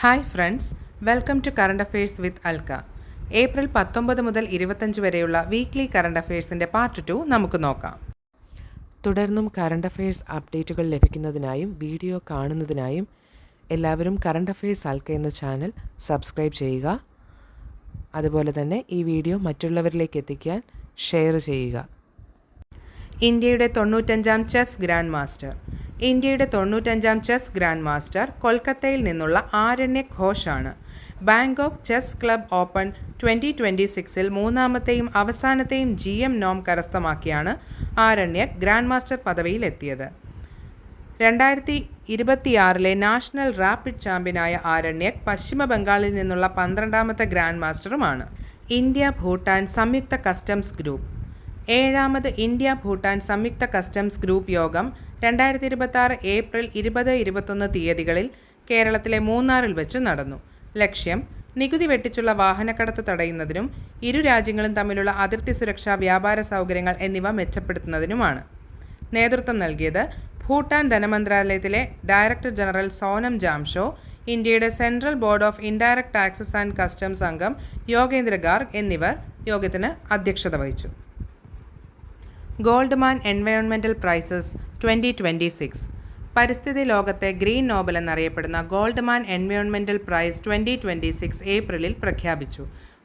Hi friends, welcome to current affairs with Alka. April 19 മുതൽ 25 വരെയുള്ള weekly current അഫയേഴ്സിൻ്റെ part 2 നമുക്ക് നോക്കാം. തുടർന്നും കറണ്ട് അഫയേഴ്സ് അപ്ഡേറ്റുകൾ ലഭിക്കുന്നതിനായും വീഡിയോ കാണുന്നതിനായും എല്ലാവരും കറണ്ട് അഫയേഴ്സ് അൽക്ക എന്ന ചാനൽ സബ്സ്ക്രൈബ് ചെയ്യുക. അതുപോലെ തന്നെ ഈ വീഡിയോ മറ്റുള്ളവരിലേക്ക് എത്തിക്കാൻ ഷെയർ ചെയ്യുക. ഇന്ത്യയുടെ 95-ാം ചെസ് ഗ്രാൻഡ് മാസ്റ്റർ. ഇന്ത്യയുടെ 95-ാം ചെസ് ഗ്രാൻഡ് മാസ്റ്റർ കൊൽക്കത്തയിൽ നിന്നുള്ള ആരണ്യക് ഘോഷാണ്. ബാങ്കോക്ക് ചെസ് ക്ലബ് ഓപ്പൺ 2026-ൽ മൂന്നാമത്തെയും അവസാനത്തെയും GM നോം കരസ്ഥമാക്കിയാണ് ആരണ്യക് ഗ്രാൻഡ് മാസ്റ്റർ പദവിയിലെത്തിയത്. 2026-ലെ നാഷണൽ റാപ്പിഡ് ചാമ്പ്യനായ ആരണ്യക് പശ്ചിമ ബംഗാളിൽ നിന്നുള്ള 12ാമത്തെ ഗ്രാൻഡ് മാസ്റ്ററുമാണ്. ഇന്ത്യ ഭൂട്ടാൻ സംയുക്ത കസ്റ്റംസ് ഗ്രൂപ്പ്. 7ാമത് ഇന്ത്യ ഭൂട്ടാൻ സംയുക്ത കസ്റ്റംസ് ഗ്രൂപ്പ് യോഗം 2026 ഏപ്രിൽ 20-21 തീയതികളിൽ കേരളത്തിലെ മൂന്നാറിൽ വെച്ച് നടന്നു. ലക്ഷ്യം നികുതി വെട്ടിച്ചുള്ള വാഹനക്കടത്ത് തടയുന്നതിനും ഇരു രാജ്യങ്ങളും തമ്മിലുള്ള അതിർത്തി സുരക്ഷ, വ്യാപാര സൗകര്യങ്ങൾ എന്നിവ മെച്ചപ്പെടുത്തുന്നതിനുമാണ്. നേതൃത്വം നൽകിയത് ഭൂട്ടാൻ ധനമന്ത്രാലയത്തിലെ ഡയറക്ടർ ജനറൽ സോനം ജാംഷോ, ഇന്ത്യയുടെ central board of indirect taxes and customs അംഗം യോഗേന്ദ്ര ഗാർഗ് എന്നിവർ യോഗത്തിന് അധ്യക്ഷത വഹിച്ചു. Goldman environmental prizes 2026. പരിസ്ഥിതി ലോകത്തെ ഗ്രീൻ നോബൽ എന്നറിയപ്പെടുന്ന ഗോൾഡ്മാൻ എൻവയോൺമെൻറ്റൽ പ്രൈസ് 2026 ഏപ്രിലിൽ പ്രഖ്യാപിച്ചു.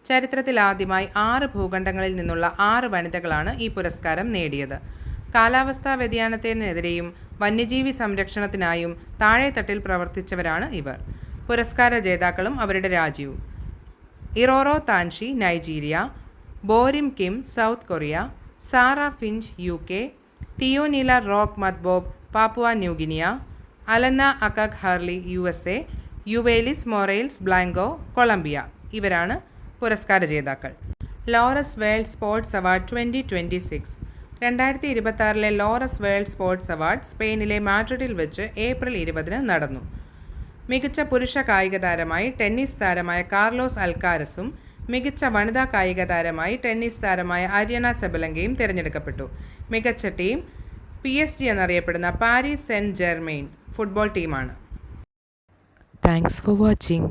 ചരിത്രത്തിൽ ആദ്യമായി 6 ഭൂഖണ്ഡങ്ങളിൽ നിന്നുള്ള 6 വനിതകളാണ് ഈ പുരസ്കാരം നേടിയത്. കാലാവസ്ഥാ വ്യതിയാനത്തിനെതിരെയും വന്യജീവി സംരക്ഷണത്തിനായും താഴെത്തട്ടിൽ പ്രവർത്തിച്ചവരാണ് ഇവർ. പുരസ്കാര ജേതാക്കളും അവരുടെ രാജ്യവും: Iroro Tanshi Nigeria, Borim Kim South Korea, Sarah Finch UK, Theonila Roka Matbob Papua New Guinea, Alannah Acaq Hurley USA, Yuvelis Morales Blanco Colombia. ഇവരാണ് പുരസ്കാര ജേതാക്കൾ. Laureus World Sports Award 2026. 2026-ലെ ലോറസ് വേൾഡ് സ്പോർട്സ് അവാർഡ് സ്പെയിനിലെ മാഡ്രിഡിൽ വെച്ച് April 20-ന് നടന്നു. മികച്ച പുരുഷ കായിക താരമായി ടെന്നീസ് താരമായ കാർലോസ് അൽക്കാരസും മികച്ച വനിതാ കായിക താരമായി ടെന്നീസ് താരമായ അരിയാന സെബലങ്കയും തിരഞ്ഞെടുക്കപ്പെട്ടു. മികച്ച ടീം PSG എന്നറിയപ്പെടുന്ന പാരീസ് സെന്റ് ജെർമെയിൻ ഫുട്ബോൾ ടീമാണ്. Thanks for watching.